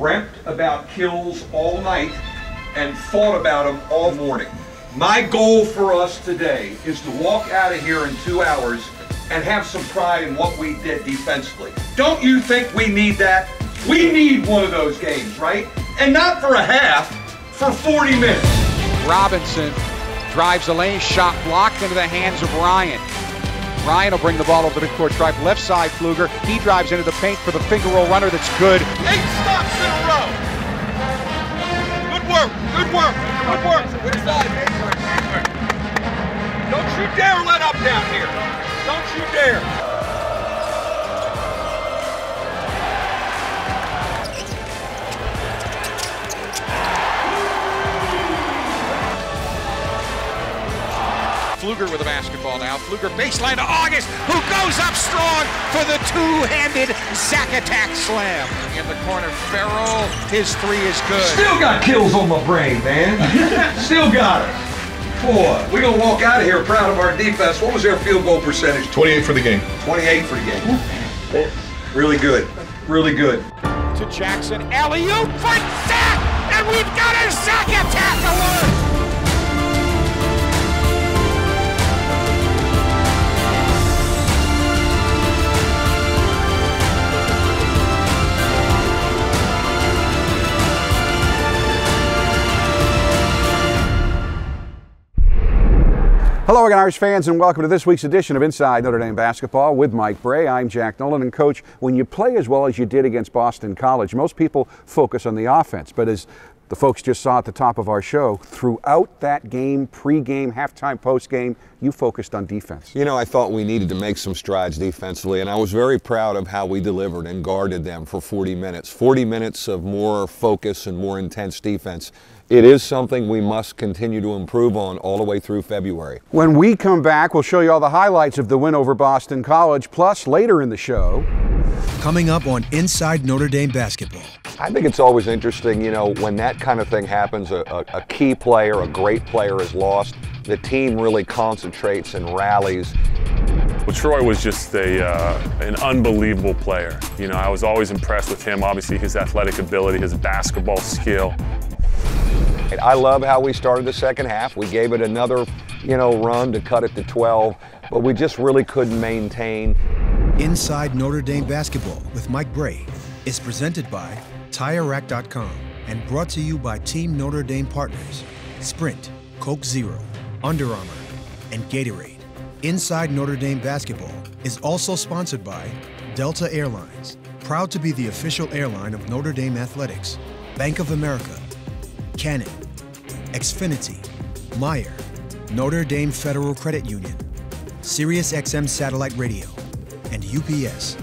dreamt about kills all night and thought about them all morning. My goal for us today is to walk out of here in 2 hours and have some pride in what we did defensively. Don't you think we need that? We need one of those games, right? And not for a half, for 40 minutes. Robinson drives the lane, shot blocked into the hands of Ryan. Ryan will bring the ball over the midcourt stripe, left side Pfluger. He drives into the paint for the finger roll runner that's good. 8 stops in a row. Good work, good work, good work. Good side, don't you dare let up down here. Don't you dare. Pfluger with the basketball now. Pfluger baseline to August, who goes up strong for the two-handed sack attack slam. In the corner, Farrell, his three is good. Still got kills on my brain, man. Still got it. Boy, we're going to walk out of here proud of our defense. What was their field goal percentage? 28 for the game. 28 for the game. Really good. Really good. To Jackson, alley-oop for sack, and we've got a sack attack alert. Hello again, Irish fans, and welcome to this week's edition of Inside Notre Dame Basketball with Mike Brey. I'm Jack Nolan, and Coach, when you play as well as you did against Boston College, most people focus on the offense, but as the folks just saw at the top of our show, throughout that game, pre-game, halftime, post-game, you focused on defense. You know, I thought we needed to make some strides defensively, and I was very proud of how we delivered and guarded them for 40 minutes. 40 minutes of more focus and more intense defense. It is something we must continue to improve on all the way through February. When we come back, we'll show you all the highlights of the win over Boston College, plus later in the show. Coming up on Inside Notre Dame Basketball. I think it's always interesting, you know, when that kind of thing happens, a key player, a great player is lost, the team really concentrates and rallies. Well, Troy was just an unbelievable player. You know, I was always impressed with him. Obviously, his athletic ability, his basketball skill. I love how we started the second half. We gave it another, run to cut it to 12, but we just really couldn't maintain. Inside Notre Dame Basketball with Mike Brey is presented by TireRack.com and brought to you by Team Notre Dame partners Sprint, Coke Zero, Under Armour, and Gatorade. Inside Notre Dame Basketball is also sponsored by Delta Airlines, proud to be the official airline of Notre Dame Athletics, Bank of America, Canon, Xfinity, Meyer, Notre Dame Federal Credit Union, Sirius XM Satellite Radio, and UPS.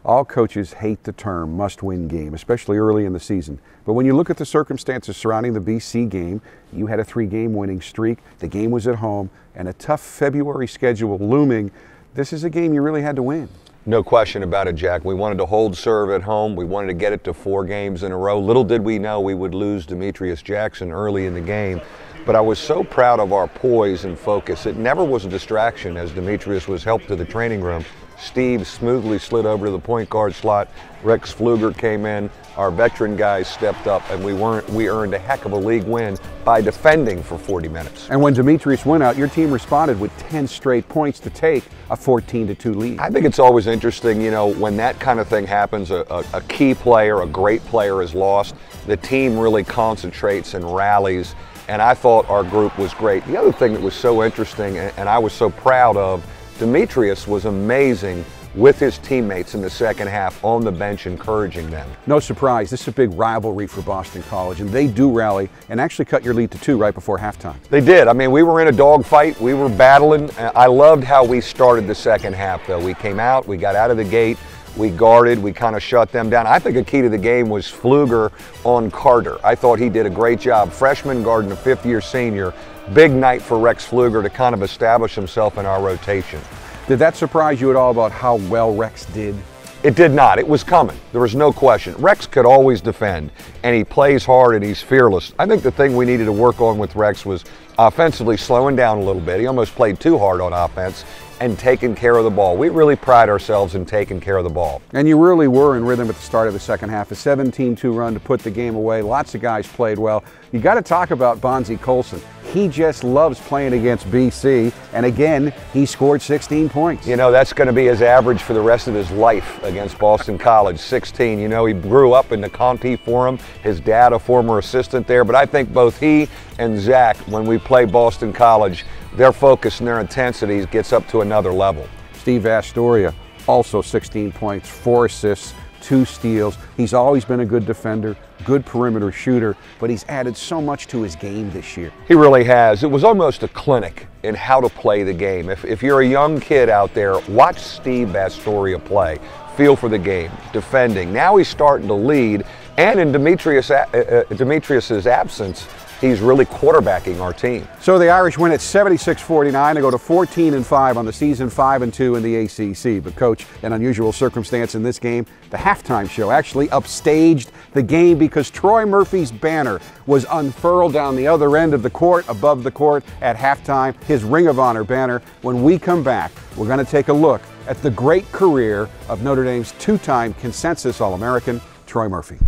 All coaches hate the term must-win game, especially early in the season. But when you look at the circumstances surrounding the BC game, you had a 3-game winning streak, the game was at home, and a tough February schedule looming. This is a game you really had to win. No question about it, Jack. We wanted to hold serve at home. We wanted to get it to 4 games in a row. Little did we know we would lose Demetrius Jackson early in the game. But I was so proud of our poise and focus. It never was a distraction as Demetrius was helped to the training room. Steve smoothly slid over to the point guard slot. Rex Pfluger came in. Our veteran guys stepped up, and we earned a heck of a league win by defending for 40 minutes. And when Demetrius went out, your team responded with 10 straight points to take a 14-2 lead. I think it's always interesting, when that kind of thing happens, a key player, a great player is lost, the team really concentrates and rallies, and I thought our group was great. The other thing that was so interesting and I was so proud of, Demetrius was amazing with his teammates in the second half on the bench, encouraging them. No surprise, this is a big rivalry for Boston College, and they do rally and actually cut your lead to 2 right before halftime. They did. I mean, we were in a dogfight. We were battling. I loved how we started the second half, though. We came out, we got out of the gate, we guarded, we kind of shut them down. I think a key to the game was Pfluger on Carter. I thought he did a great job. Freshman guarding a 5th-year senior. Big night for Rex Pfluger to kind of establish himself in our rotation. Did that surprise you at all about how well Rex did? It did not. It was coming. There was no question. Rex could always defend, and he plays hard and he's fearless. I think the thing we needed to work on with Rex was offensively slowing down a little bit. He almost played too hard on offense. and taking care of the ball. We really pride ourselves in taking care of the ball. And you really were in rhythm at the start of the second half. A 17-2 run to put the game away. Lots of guys played well. You got to talk about Bonzie Colson. He just loves playing against BC, and again, he scored 16 points. You know, that's going to be his average for the rest of his life against Boston College, 16. You know, he grew up in the Conti Forum, his dad a former assistant there, but I think both he and Zach, when we play Boston College, their focus and their intensity gets up to another level. Steve Astoria, also 16 points, 4 assists, 2 steals. He's always been a good defender, good perimeter shooter, but he's added so much to his game this year. He really has. It was almost a clinic in how to play the game. If you're a young kid out there, watch Steve Astoria play. Feel for the game, defending. Now he's starting to lead, and in Demetrius's absence, he's really quarterbacking our team. So the Irish win at 76-49 to go to 14-5 on the season, 5-2 in the ACC. But Coach, an unusual circumstance in this game, the halftime show actually upstaged the game because Troy Murphy's banner was unfurled down the other end of the court, above the court at halftime, his Ring of Honor banner. When we come back, we're going to take a look at the great career of Notre Dame's 2-time consensus All-American, Troy Murphy.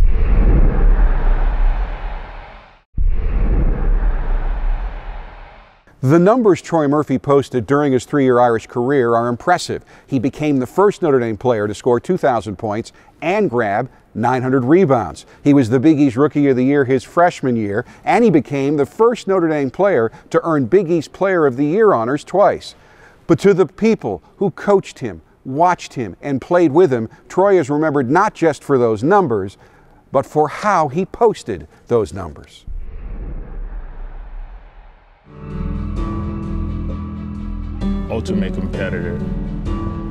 The numbers Troy Murphy posted during his 3-year Irish career are impressive. He became the first Notre Dame player to score 2,000 points and grab 900 rebounds. He was the Big East Rookie of the Year his freshman year, and he became the first Notre Dame player to earn Big East Player of the Year honors twice. But to the people who coached him, watched him, and played with him, Troy is remembered not just for those numbers, but for how he posted those numbers. Ultimate competitor.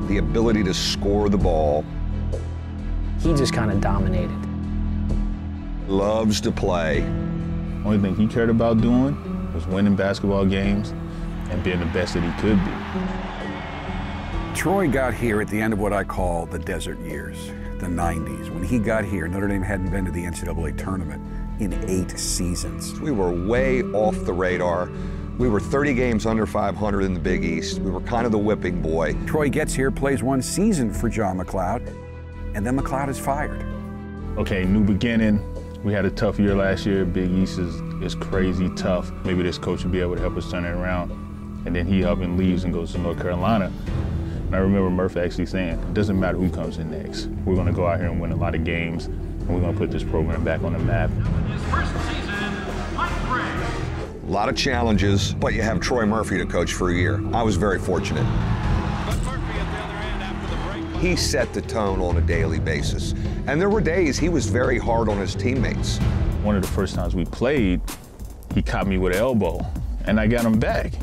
The ability to score the ball. He just kind of dominated. Loves to play. Only thing he cared about doing was winning basketball games and being the best that he could be. Troy got here at the end of what I call the desert years, the 90s. When he got here, Notre Dame hadn't been to the NCAA tournament in 8 seasons. We were way off the radar. We were 30 games under 500 in the Big East. We were kind of the whipping boy. Troy gets here, plays 1 season for John McLeod, and then McLeod is fired. Okay, new beginning. We had a tough year last year. Big East is crazy tough. Maybe this coach will be able to help us turn it around. And then he up and leaves and goes to North Carolina. And I remember Murph actually saying, it doesn't matter who comes in next. We're going to go out here and win a lot of games, and we're going to put this program back on the map. A lot of challenges, but you have Troy Murphy to coach for a year. I was very fortunate. He set the tone on a daily basis. And there were days he was very hard on his teammates. One of the first times we played, he caught me with an elbow, and I got him back,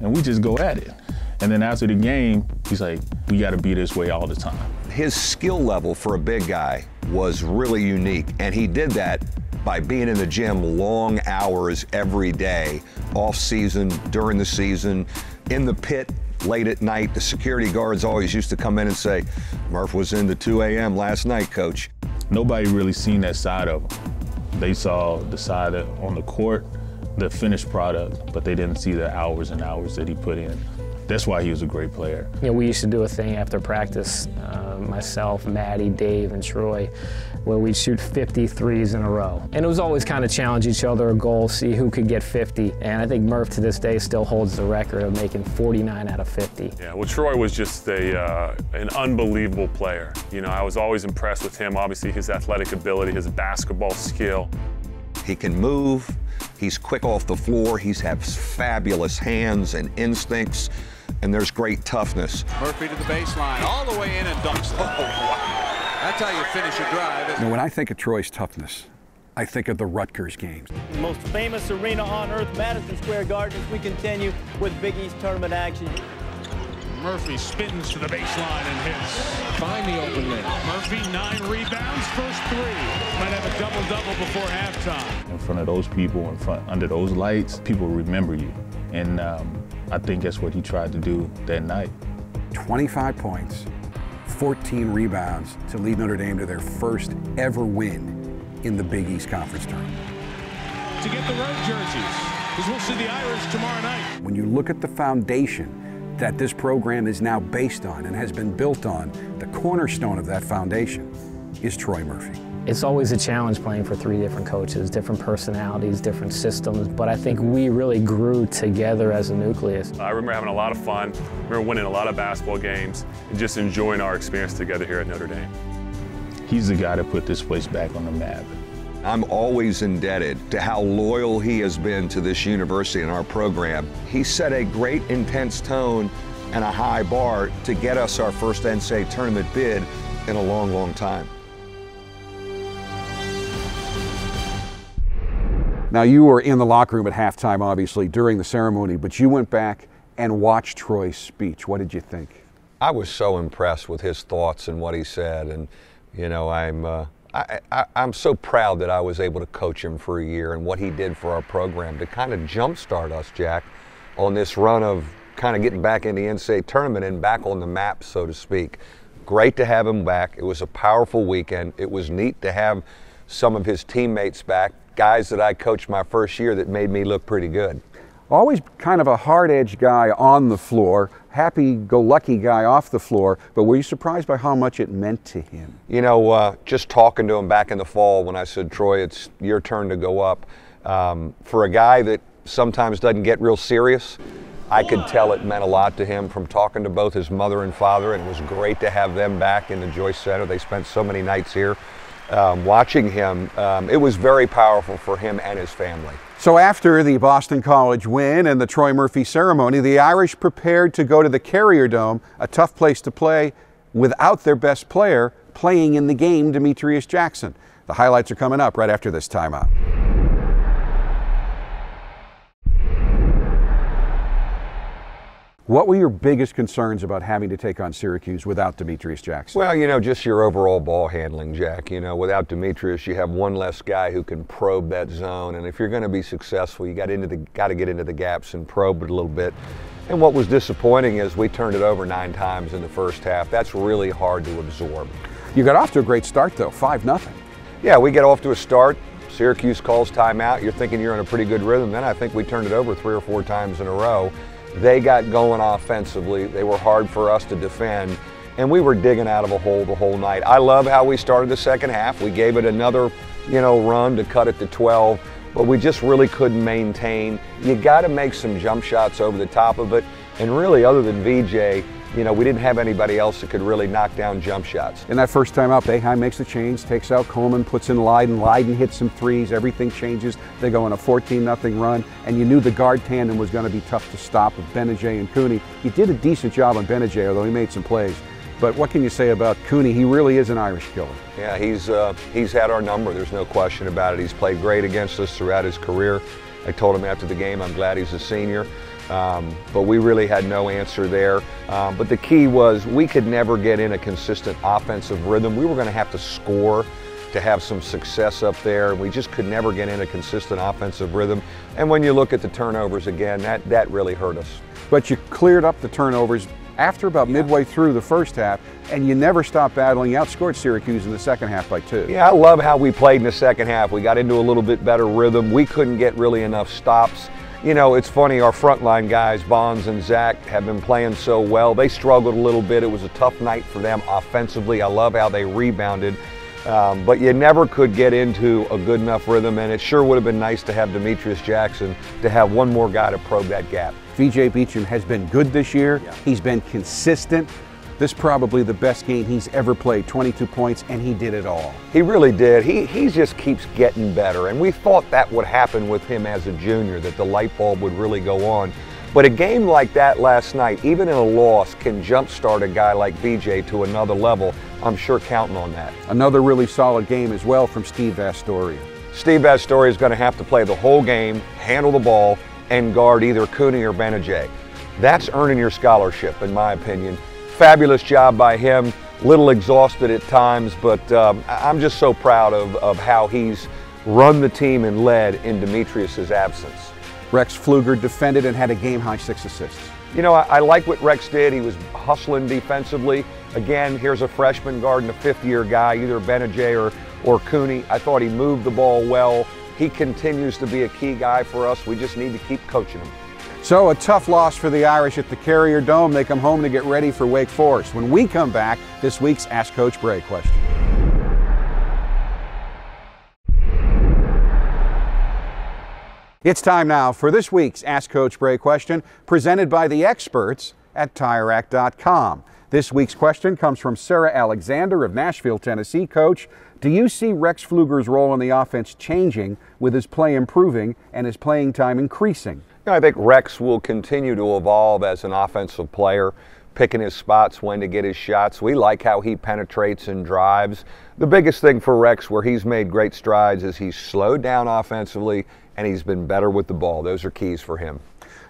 and we just go at it. And then after the game, he's like, we got to be this way all the time. His skill level for a big guy was really unique, and he did that by being in the gym long hours every day, off season, during the season, in the pit late at night. The security guards always used to come in and say, Murph was in to 2 a.m. last night, coach. Nobody really seen that side of him. They saw the side on the court, the finished product, but they didn't see the hours and hours that he put in. That's why he was a great player. You know, we used to do a thing after practice, myself, Maddie, Dave, and Troy, where we'd shoot 50 threes in a row. And it was always kind of challenge each other, a goal, see who could get 50. And I think Murph to this day still holds the record of making 49 out of 50. Yeah, well, Troy was just an unbelievable player. You know, I was always impressed with him. Obviously, his athletic ability, his basketball skill. He can move, he's quick off the floor, he has fabulous hands and instincts, and there's great toughness. Murphy to the baseline, all the way in and dunks. Oh, wow. That's how you finish a drive. You know, when I think of Troy's toughness, I think of the Rutgers games. The most famous arena on earth, Madison Square Garden, as we continue with Big East tournament action. Murphy spins to the baseline and hits. Find the open man. Murphy, 9 rebounds, first 3. Might have a double-double before halftime. In front of those people, under those lights, people remember you. And I think that's what he tried to do that night. 25 points, 14 rebounds to lead Notre Dame to their first ever win in the Big East Conference tournament. To get the road jerseys, because we'll see the Irish tomorrow night. When you look at the foundation that this program is now based on and has been built on, the cornerstone of that foundation, is Troy Murphy. It's always a challenge playing for 3 different coaches, different personalities, different systems, but I think we really grew together as a nucleus. I remember having a lot of fun, I remember winning a lot of basketball games, and just enjoying our experience together here at Notre Dame. He's the guy that put this place back on the map. I'm always indebted to how loyal he has been to this university and our program. He set a great intense tone and a high bar to get us our first NCAA tournament bid in a long, long time. Now, you were in the locker room at halftime, obviously, during the ceremony, but you went back and watched Troy's speech. What did you think? I was so impressed with his thoughts and what he said, and you know, I'm so proud that I was able to coach him for a year and what he did for our program to kind of jumpstart us, Jack, on this run of kind of getting back in the NCAA tournament and back on the map, so to speak. Great to have him back. It was a powerful weekend. It was neat to have some of his teammates back, guys that I coached my first year that made me look pretty good. Always kind of a hard-edged guy on the floor, happy-go-lucky guy off the floor, but were you surprised by how much it meant to him? You know, just talking to him back in the fall when I said, Troy, it's your turn to go up. For a guy that sometimes doesn't get real serious, I could tell it meant a lot to him from talking to both his mother and father, and it was great to have them back in the Joyce Center. They spent so many nights here. Watching him, it was very powerful for him and his family. So after the Boston College win and the Troy Murphy ceremony, the Irish prepared to go to the Carrier Dome, a tough place to play, without their best player playing in the game, Demetrius Jackson. The highlights are coming up right after this timeout. What were your biggest concerns about having to take on Syracuse without Demetrius Jackson? Well, you know, just your overall ball handling, Jack. You know, without Demetrius, you have one less guy who can probe that zone. And if you're going to be successful, you got to get into the gaps and probe it a little bit. And what was disappointing is we turned it over 9 times in the first half. That's really hard to absorb. You got off to a great start, though, 5-0. Yeah, we get off to a start. Syracuse calls timeout. You're thinking you're in a pretty good rhythm. Then I think we turned it over 3 or 4 times in a row. They got going offensively. They were hard for us to defend, and we were digging out of a hole the whole night. I love how we started the second half. We gave it another, run to cut it to 12, but we just really couldn't maintain. You got to make some jump shots over the top of it, and really, other than VJ, we didn't have anybody else that could really knock down jump shots. In that first time out, Boeheim makes the change, takes out Coleman, puts in Leiden. Leiden hits some threes. Everything changes. They go on a 14-0 run, and you knew the guard tandem was going to be tough to stop with Benajay and Cooney. He did a decent job on Benajay, although he made some plays. But what can you say about Cooney? He really is an Irish killer. Yeah, he's had our number. There's no question about it. He's played great against us throughout his career. I told him after the game, I'm glad he's a senior. But we really had no answer there. But the key was we could never get in a consistent offensive rhythm. We were going to have to score to have some success up there. We just could never get in a consistent offensive rhythm. And when you look at the turnovers again, that really hurt us. But you cleared up the turnovers after about midway through the first half, and you never stopped battling. You outscored Syracuse in the second half by 2. Yeah, I love how we played in the second half. We got into a little bit better rhythm. We couldn't get really enough stops. It's funny, our frontline guys, Bonds and Zach, have been playing so well. They struggled a little bit. It was a tough night for them offensively. I love how they rebounded. But you never could get into a good enough rhythm, and it sure would have been nice to have Demetrius Jackson to have one more guy to probe that gap. VJ Beacham has been good this year. Yeah. He's been consistent. This is probably the best game he's ever played, 22 points, and he did it all. He really did. He just keeps getting better, and we thought that would happen with him as a junior, that the light bulb would really go on. But a game like that last night, even in a loss, can jumpstart a guy like VJ to another level. I'm sure counting on that. Another really solid game as well from Steve Vastoria. Steve Vastoria is going to have to play the whole game, handle the ball, and guard either Cooney or Benajay. That's earning your scholarship, in my opinion. Fabulous job by him, little exhausted at times, but I'm just so proud of how he's run the team and led in Demetrius's absence. Rex Pfluger defended and had a game-high 6 assists. I like what Rex did. He was hustling defensively. Again, here's a freshman guarding a 5th-year guy, either Benajay or Cooney. I thought he moved the ball well. He continues to be a key guy for us. We just need to keep coaching him. So a tough loss for the Irish at the Carrier Dome. They come home to get ready for Wake Forest. When we come back, this week's Ask Coach Brey question. It's time now for this week's Ask Coach Brey question, presented by the experts at TireRack.com. This week's question comes from Sarah Alexander of Nashville, Tennessee. Coach, do you see Rex Pfluger's role in the offense changing with his play improving and his playing time increasing? I think Rex will continue to evolve as an offensive player, picking his spots, when to get his shots. We like how he penetrates and drives. The biggest thing for Rex, where he's made great strides, is he's slowed down offensively and he's been better with the ball. Those are keys for him.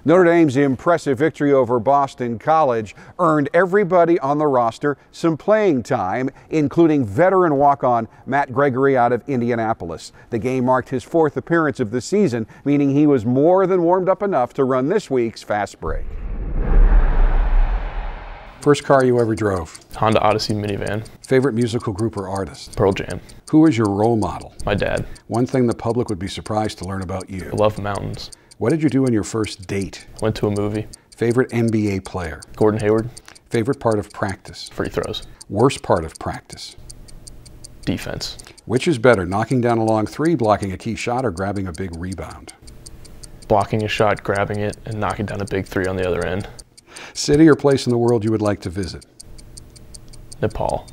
Notre Dame's impressive victory over Boston College earned everybody on the roster some playing time, including veteran walk-on Matt Gregory out of Indianapolis. The game marked his 4th appearance of the season, meaning he was more than warmed up enough to run this week's Fast Break. First car you ever drove? Honda Odyssey minivan. Favorite musical group or artist? Pearl Jam. Who is your role model? My dad. One thing the public would be surprised to learn about you? I love mountains. What did you do on your first date? Went to a movie. Favorite NBA player? Gordon Hayward. Favorite part of practice? Free throws. Worst part of practice? Defense. Which is better, knocking down a long three, blocking a key shot, or grabbing a big rebound? Blocking a shot, grabbing it, and knocking down a big three on the other end. City or place in the world you would like to visit? Nepal.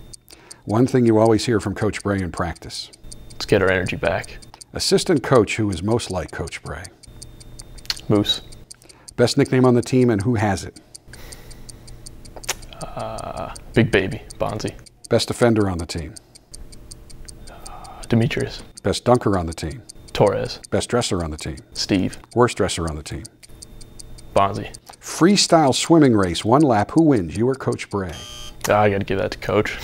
One thing you always hear from Coach Brey in practice? Let's get our energy back. Assistant coach who is most like Coach Brey? Moose. Best nickname on the team and who has it? Big Baby, Bonzi. Best defender on the team? Demetrius. Best dunker on the team? Torres. Best dresser on the team? Steve. Worst dresser on the team? Bonzi. Freestyle swimming race, 1 lap, who wins, you or Coach Brey? I got to give that to Coach.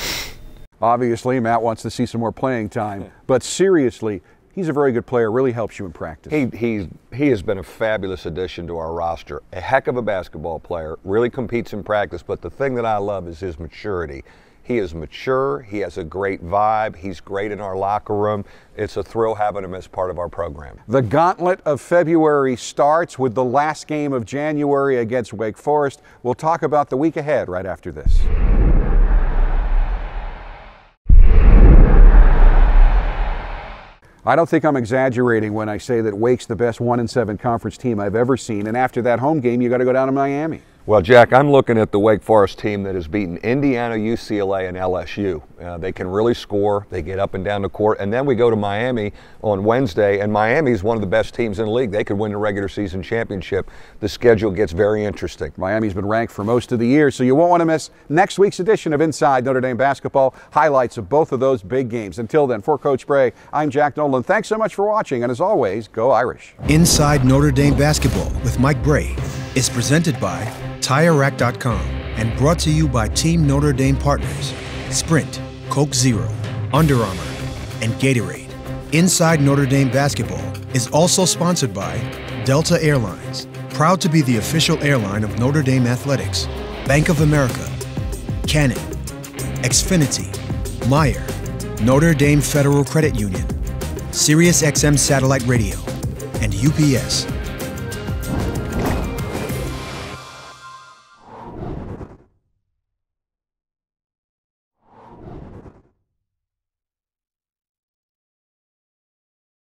Obviously, Matt wants to see some more playing time, but seriously, he's a very good player, really helps you in practice. He has been a fabulous addition to our roster. A heck of a basketball player, really competes in practice, but the thing that I love is his maturity. He is mature, he has a great vibe, he's great in our locker room. It's a thrill having him as part of our program. The gauntlet of February starts with the last game of January against Wake Forest. We'll talk about the week ahead right after this. I don't think I'm exaggerating when I say that Wake's the best 1-7 conference team I've ever seen, and after that home game, you got to go down to Miami. Well, Jack, I'm looking at the Wake Forest team that has beaten Indiana, UCLA, and LSU. They can really score. They get up and down the court. And then we go to Miami on Wednesday, and Miami is one of the best teams in the league. They could win the regular season championship. The schedule gets very interesting. Miami's been ranked for most of the year, so you won't want to miss next week's edition of Inside Notre Dame Basketball, highlights of both of those big games. Until then, for Coach Brey, I'm Jack Nolan. Thanks so much for watching, and as always, go Irish. Inside Notre Dame Basketball with Mike Brey is presented by TireRack.com and brought to you by Team Notre Dame partners Sprint, Coke Zero, Under Armour, and Gatorade. Inside Notre Dame Basketball is also sponsored by Delta Airlines, proud to be the official airline of Notre Dame Athletics, Bank of America, Canon, Xfinity, Meyer, Notre Dame Federal Credit Union, SiriusXM Satellite Radio, and UPS.